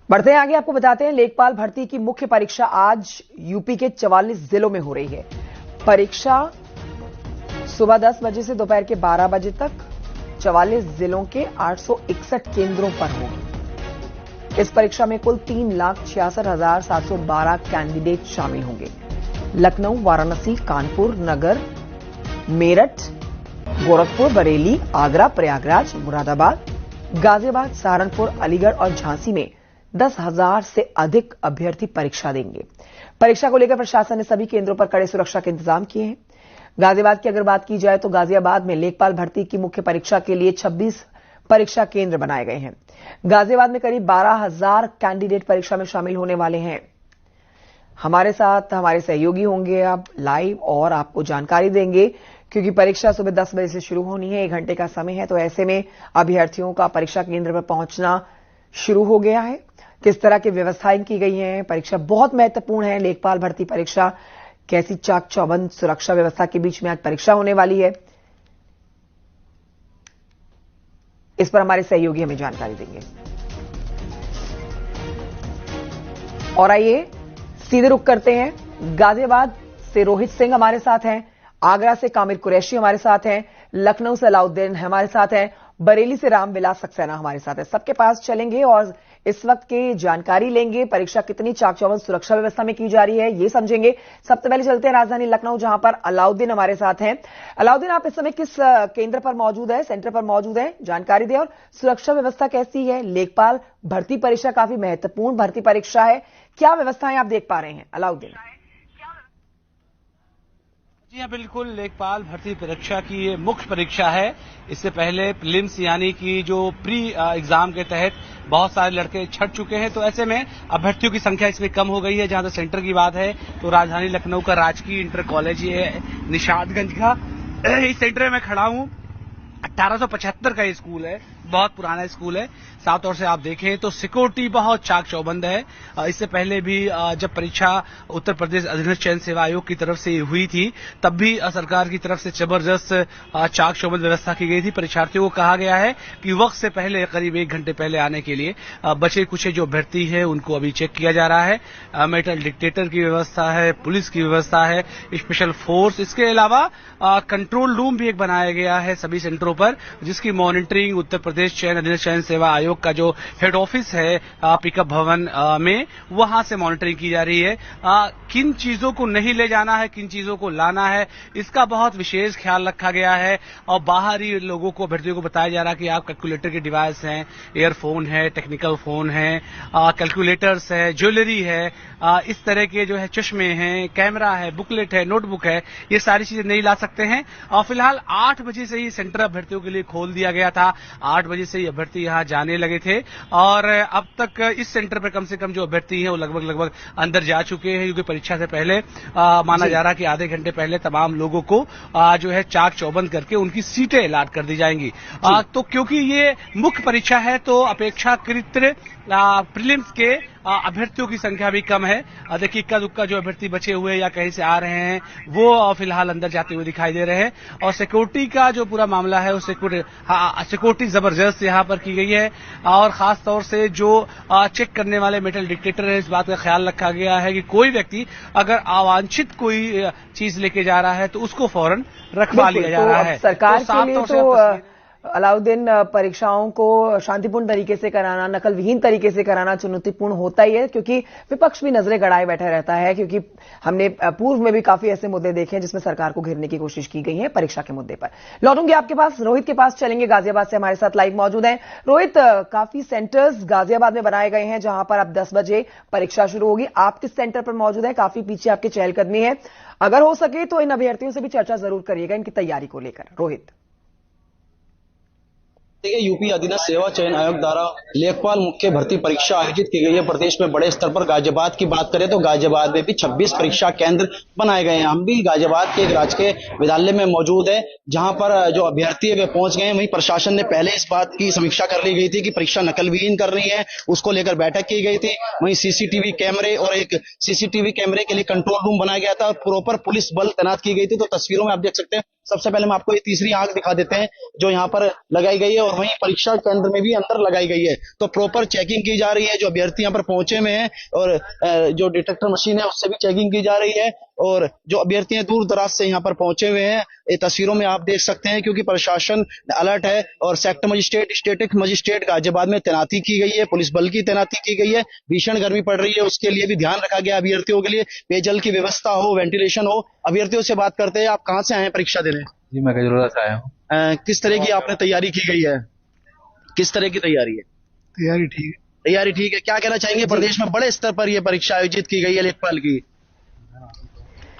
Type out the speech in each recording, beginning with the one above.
बढ़ते हैं आगे, आपको बताते हैं लेखपाल भर्ती की मुख्य परीक्षा आज यूपी के 44 जिलों में हो रही है। परीक्षा सुबह 10 बजे से दोपहर के 12 बजे तक 44 जिलों के 861 केंद्रों पर होगी। इस परीक्षा में कुल 3,66,712 कैंडिडेट शामिल होंगे। लखनऊ, वाराणसी, कानपुर, नगर, मेरठ, गोरखपुर, बरेली, आगरा, प्रयागराज, मुरादाबाद, गाजियाबाद, सहारनपुर, अलीगढ़ और झांसी में 10,000 से अधिक अभ्यर्थी परीक्षा देंगे। परीक्षा को लेकर प्रशासन ने सभी केंद्रों पर कड़े सुरक्षा के इंतजाम किए हैं। गाजियाबाद की अगर बात की जाए तो गाजियाबाद में लेखपाल भर्ती की मुख्य परीक्षा के लिए 26 परीक्षा केंद्र बनाए गए हैं। गाजियाबाद में करीब 12,000 कैंडिडेट परीक्षा में शामिल होने वाले हैं। हमारे साथ हमारे सहयोगी होंगे अब लाइव और आपको जानकारी देंगे, क्योंकि परीक्षा सुबह 10 बजे से शुरू होनी है, 1 घंटे का समय है, तो ऐसे में अभ्यर्थियों का परीक्षा केंद्र पर पहुंचना शुरू हो गया है। किस तरह की व्यवस्थाएं की गई हैं, परीक्षा बहुत महत्वपूर्ण है। लेखपाल भर्ती परीक्षा कैसी चाक चौबंद सुरक्षा व्यवस्था के बीच में आज परीक्षा होने वाली है, इस पर हमारे सहयोगी हमें जानकारी देंगे। और आइए सीधे रुख करते हैं, गाजियाबाद से रोहित सिंह हमारे साथ हैं, आगरा से कामिर कुरैशी हमारे साथ हैं, लखनऊ से अलाउद्दीन हमारे साथ हैं, बरेली से रामविलास सक्सेना हमारे साथ है। सबके पास चलेंगे और इस वक्त की जानकारी लेंगे। परीक्षा कितनी चाक चौबंद सुरक्षा व्यवस्था में की जा रही है, ये समझेंगे। सबसे पहले चलते हैं राजधानी लखनऊ, जहां पर अलाउद्दीन हमारे साथ हैं। अलाउद्दीन, आप इस समय किस केंद्र पर मौजूद है, सेंटर पर मौजूद है, जानकारी दें। और सुरक्षा व्यवस्था कैसी है? लेखपाल भर्ती परीक्षा काफी महत्वपूर्ण भर्ती परीक्षा है, क्या व्यवस्थाएं आप देख पा रहे हैं अलाउद्दीन? जी हाँ, बिल्कुल। लेखपाल भर्ती परीक्षा की ये मुख्य परीक्षा है। इससे पहले प्रीलिम्स यानी कि जो प्री एग्जाम के तहत बहुत सारे लड़के छट चुके हैं, तो ऐसे में अभ्यर्थियों की संख्या इसमें कम हो गई है। जहां तक सेंटर की बात है तो राजधानी लखनऊ का राजकीय इंटर कॉलेज है निशादगंज का। इस सेंटर में मैं खड़ा हूं। 1875 का ये स्कूल है, बहुत पुराना स्कूल है। साफ तौर से आप देखें तो सिक्योरिटी बहुत चाक चौबंद है। इससे पहले भी जब परीक्षा उत्तर प्रदेश अधीनस्थ चयन सेवा आयोग की तरफ से हुई थी, तब भी सरकार की तरफ से जबरदस्त चाक चौबंद व्यवस्था की गई थी। परीक्षार्थियों को कहा गया है कि वक्त से पहले, करीब 1 घंटे पहले आने के लिए। बचे कुछ जो अभ्यर्थी है उनको अभी चेक किया जा रहा है। मेटल डिटेक्टर की व्यवस्था है, पुलिस की व्यवस्था है, स्पेशल फोर्स। इसके अलावा कंट्रोल रूम भी एक बनाया गया है सभी सेंटरों पर, जिसकी मॉनिटरिंग उत्तर प्रदेश अधीनस्थ चयन सेवा आयोग का जो हेड ऑफिस है पिकअप भवन में, वहां से मॉनिटरिंग की जा रही है। किन चीजों को नहीं ले जाना है, किन चीजों को लाना है, इसका बहुत विशेष ख्याल रखा गया है। और बाहरी लोगों को, अभ्यर्थियों को बताया जा रहा है कि आप कैलकुलेटर के डिवाइस हैं, ईयरफोन है, टेक्निकल फोन है, कैलकुलेटर्स है, ज्वेलरी है, इस तरह के जो है चश्मे हैं, कैमरा है, बुकलेट है, नोटबुक है, ये सारी चीजें नहीं ला सकते हैं। और फिलहाल 8 बजे से ही सेंटर अभ्यर्थियों के लिए खोल दिया गया था। 8 बजे से ही अभ्यर्थी यहां जाने लगे थे और अब तक इस सेंटर पर कम से कम जो अभ्यर्थी हैं वो लगभग अंदर जा चुके हैं, क्योंकि परीक्षा से पहले माना जा रहा है कि आधे घंटे पहले तमाम लोगों को जो है चाक चौबंद करके उनकी सीटें अलॉट कर दी जाएंगी। तो क्योंकि ये मुख्य परीक्षा है तो अपेक्षाकृत प्रीलिम्स के अभ्यर्थियों की संख्या भी कम है। देखिए इक्का दुक्का जो अभ्यर्थी बचे हुए या कहीं से आ रहे हैं वो फिलहाल अंदर जाते हुए दिखाई दे रहे हैं। और सिक्योरिटी का जो पूरा मामला है, वो सिक्योरिटी जबरदस्त यहाँ पर की गई है। और खास तौर से जो चेक करने वाले मेटल डिटेक्टर है, इस बात का ख्याल रखा गया है कि कोई व्यक्ति अगर अवांछित कोई चीज लेके जा रहा है तो उसको फौरन रखवा लिया जा रहा है। सरकार के लिए तो अलाउद्दीन परीक्षाओं को शांतिपूर्ण तरीके से कराना, नकल विहीन तरीके से कराना चुनौतीपूर्ण होता ही है, क्योंकि विपक्ष भी नजरें गड़ाए बैठा रहता है। क्योंकि हमने पूर्व में भी काफी ऐसे मुद्दे देखे हैं जिसमें सरकार को घेरने की कोशिश की गई है परीक्षा के मुद्दे पर। लौटूंगी आपके पास, रोहित के पास चलेंगे, गाजियाबाद से हमारे साथ लाइव मौजूद हैं। रोहित, काफी सेंटर्स गाजियाबाद में बनाए गए हैं जहां पर अब 10 बजे परीक्षा शुरू होगी। आप किस सेंटर पर मौजूद है? काफी पीछे आपके चहलकदमी है, अगर हो सके तो इन अभ्यर्थियों से भी चर्चा जरूर करिएगा इनकी तैयारी को लेकर। रोहित, यूपी अधीनस्थ सेवा चयन आयोग द्वारा लेखपाल मुख्य भर्ती परीक्षा आयोजित की गई है प्रदेश में बड़े स्तर पर। गाजियाबाद की बात करें तो गाजियाबाद में भी 26 परीक्षा केंद्र बनाए गए हैं। हम भी गाजियाबाद के एक राजकीय विद्यालय में मौजूद है, जहां पर जो अभ्यर्थी है वे पहुंच गए हैं। वहीं प्रशासन ने पहले इस बात की समीक्षा कर ली गई थी कि परीक्षा नकल विहीन कर रही है, उसको लेकर बैठक की गई थी। वहीं सीसीटीवी कैमरे और एक सीसीटीवी कैमरे के लिए कंट्रोल रूम बनाया गया था और प्रॉपर पुलिस बल तैनात की गई थी। तो तस्वीरों में आप देख सकते हैं सबसे पहले हम आपको ये तीसरी आंख दिखा देते हैं जो यहाँ पर लगाई गई है और वहीं परीक्षा केंद्र में भी अंदर लगाई गई है। तो प्रॉपर चेकिंग की जा रही है, जो अभ्यर्थी यहाँ पर पहुंचे हुए हैं और जो डिटेक्टर मशीन है उससे भी चेकिंग की जा रही है और जो अभ्यर्थी हैं दूर दराज से यहाँ पर पहुंचे हुए हैं, ये तस्वीरों में आप देख सकते हैं क्योंकि प्रशासन अलर्ट है और sector magistrate, static magistrate Ghaziabad में तैनाती की गई है, पुलिस बल की तैनाती की गई है। भीषण गर्मी पड़ रही है, उसके लिए भी ध्यान रखा गया अभ्यर्थियों के लिए, पेयजल की व्यवस्था हो, वेंटिलेशन हो। अभ्यर्थियों से बात करते हैं, आप कहाँ से आए हैं परीक्षा देने? जी मैं गजरोला से आया हूँ। किस तरह की आपने तैयारी की गई है? किस तरह की तैयारी है? तैयारी ठीक है। तैयारी ठीक है। क्या कहना चाहेंगे, प्रदेश में बड़े स्तर पर यह परीक्षा आयोजित की गई है लेखपाल की?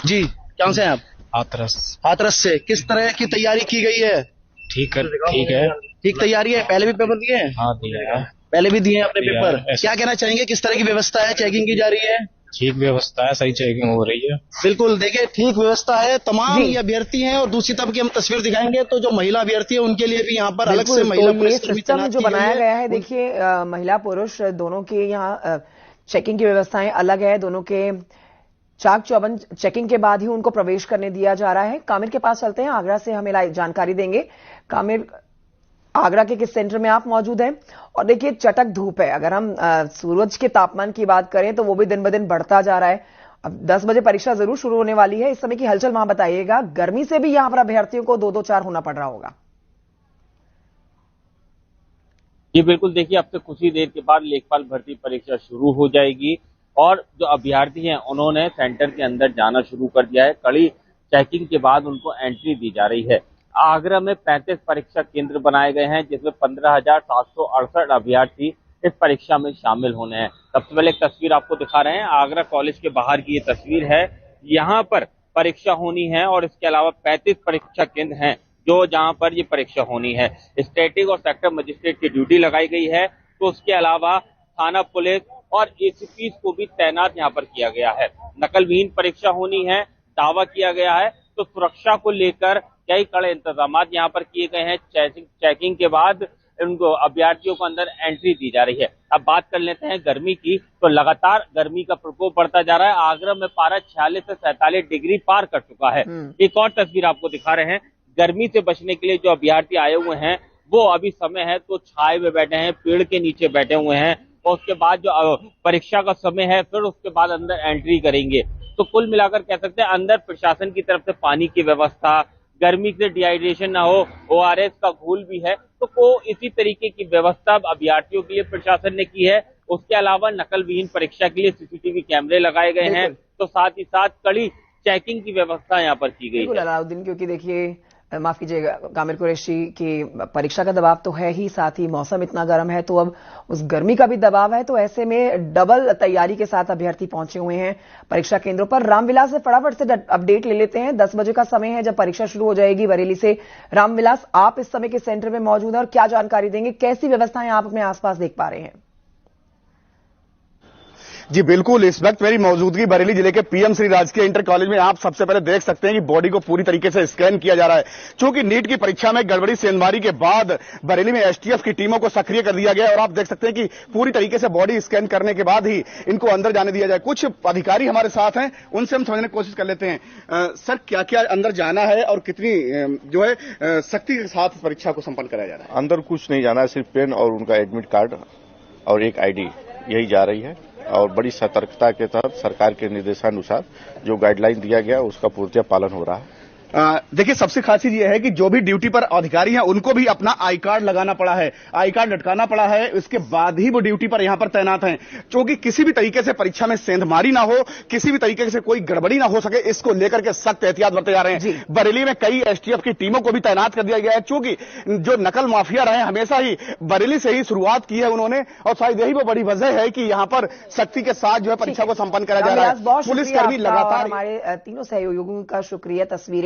जी, कहाँ से हैं आप? हाथरस से। किस तरह की तैयारी की गई है? ठीक है, ठीक है, ठीक तैयारी है। पहले भी पेपर दिए हैं? हाँ दिया है। पहले भी दिए हैं अपने पेपर। क्या कहना चाहेंगे, किस तरह की व्यवस्था है, चेकिंग की जा रही है? ठीक व्यवस्था है, सही चेकिंग हो रही है। बिल्कुल, देखिए ठीक व्यवस्था है। तमाम ये अभ्यर्थी हैं और दूसरी तरफ की हम तस्वीर दिखाएंगे तो जो महिला अभ्यर्थी है उनके लिए भी यहाँ पर अलग से महिला पुलिसकर्मी सिस्टम जो बनाया गया है, देखिए महिला पुरुष दोनों के यहाँ चेकिंग की व्यवस्थाएं अलग है। दोनों के चाक चौबंद चेकिंग के बाद ही उनको प्रवेश करने दिया जा रहा है। कामिर के पास चलते हैं, आगरा से हमें जानकारी देंगे। कामिर, आगरा के किस सेंटर में आप मौजूद हैं? और देखिए चटक धूप है, अगर हम सूरज के तापमान की बात करें तो वो भी दिन ब दिन बढ़ता जा रहा है। अब 10 बजे परीक्षा जरूर शुरू होने वाली है, इस समय की हलचल वहां बताइएगा। गर्मी से भी यहां पर अभ्यर्थियों को 2-2 4 होना पड़ रहा होगा। जी बिल्कुल, देखिए अब से कुछ ही देर के बाद लेखपाल भर्ती परीक्षा शुरू हो जाएगी और जो अभ्यर्थी हैं उन्होंने सेंटर के अंदर जाना शुरू कर दिया है। कड़ी चेकिंग के बाद उनको एंट्री दी जा रही है। आगरा में 35 परीक्षा केंद्र बनाए गए हैं जिसमें 15,768 अभ्यर्थी इस परीक्षा में शामिल होने हैं। सबसे पहले एक तस्वीर आपको दिखा रहे हैं, आगरा कॉलेज के बाहर की ये तस्वीर है। यहाँ पर परीक्षा होनी है और इसके अलावा 35 परीक्षा केंद्र हैं जो जहाँ पर ये परीक्षा होनी है। स्टैटिक और सेक्टर मजिस्ट्रेट की ड्यूटी लगाई गई है, तो उसके अलावा थाना पुलिस और एसीपी को भी तैनात यहाँ पर किया गया है। नकलविहीन परीक्षा होनी है, दावा किया गया है, तो सुरक्षा को लेकर कई कड़े इंतजाम यहाँ पर किए गए हैं। चेकिंग के बाद उनको अभ्यर्थियों को अंदर एंट्री दी जा रही है। अब बात कर लेते हैं गर्मी की, तो लगातार गर्मी का प्रकोप बढ़ता जा रहा है। आगरा में पारा 46 से 47 डिग्री पार कर चुका है। एक और तस्वीर आपको दिखा रहे हैं, गर्मी से बचने के लिए जो अभ्यर्थी आए हुए हैं वो अभी समय है तो छाए में बैठे हैं, पेड़ के नीचे बैठे हुए हैं और उसके बाद जो परीक्षा का समय है फिर उसके बाद अंदर एंट्री करेंगे। तो कुल मिलाकर कह सकते हैं अंदर प्रशासन की तरफ से पानी की व्यवस्था, गर्मी से डिहाइड्रेशन ना हो, ORS का घोल भी है, तो इसी तरीके की व्यवस्था अभ्यर्थियों के लिए प्रशासन ने की है। उसके अलावा नकलविहीन परीक्षा के लिए CCTV कैमरे लगाए गए हैं, तो साथ ही साथ कड़ी चेकिंग की व्यवस्था यहाँ पर की गई है। अलाउद्दीन, क्योंकि देखिए माफ कीजिएगा कामिर कुरैशी की परीक्षा का दबाव तो है ही, साथ ही मौसम इतना गर्म है तो अब उस गर्मी का भी दबाव है। तो ऐसे में डबल तैयारी के साथ अभ्यर्थी पहुंचे हुए हैं परीक्षा केंद्रों पर। रामविलास से फटाफट से अपडेट ले लेते हैं। 10 बजे का समय है जब परीक्षा शुरू हो जाएगी बरेली से। रामविलास, आप इस समय के सेंटर में मौजूद हैं और क्या जानकारी देंगे, कैसी व्यवस्थाएं आप अपने आसपास देख पा रहे हैं? जी बिल्कुल, इस वक्त मेरी मौजूदगी बरेली जिले के PM श्री राजकीय इंटर कॉलेज में। आप सबसे पहले देख सकते हैं कि बॉडी को पूरी तरीके से स्कैन किया जा रहा है। चूंकि नीट की परीक्षा में गड़बड़ी सेंधमारी के बाद बरेली में STF की टीमों को सक्रिय कर दिया गया और आप देख सकते हैं कि पूरी तरीके से बॉडी स्कैन करने के बाद ही इनको अंदर जाने दिया जाए। कुछ अधिकारी हमारे साथ हैं, उनसे हम समझने की कोशिश कर लेते हैं। सर, क्या क्या अंदर जाना है और कितनी जो है सख्ती के साथ परीक्षा को संपन्न कराया जा रहा है? अंदर कुछ नहीं जाना है, सिर्फ पेन और उनका एडमिट कार्ड और एक ID यही जा रही है और बड़ी सतर्कता के तहत सरकार के निर्देशानुसार जो गाइडलाइन दिया गया उसका पूर्णतः पालन हो रहा है। देखिए, सबसे खास चीज यह है कि जो भी ड्यूटी पर अधिकारी हैं उनको भी अपना आई कार्ड लगाना पड़ा है, आई कार्ड लटकाना पड़ा है, इसके बाद ही वो ड्यूटी पर यहां पर तैनात हैं। क्योंकि किसी भी तरीके से परीक्षा में सेंधमारी ना हो, किसी भी तरीके से कोई गड़बड़ी ना हो सके, इसको लेकर के सख्त एहतियात बरते जा रहे हैं। बरेली में कई STF की टीमों को भी तैनात कर दिया गया है। चूंकि जो नकल माफिया रहे हमेशा ही बरेली से ही शुरुआत की है उन्होंने, और शायद यही वो बड़ी वजह है कि यहां पर सख्ती के साथ जो है परीक्षा को संपन्न करा जा रहा है। पुलिसकर्मी लगातार, हमारे तीनों सहयोगियों का शुक्रिया। तस्वीरें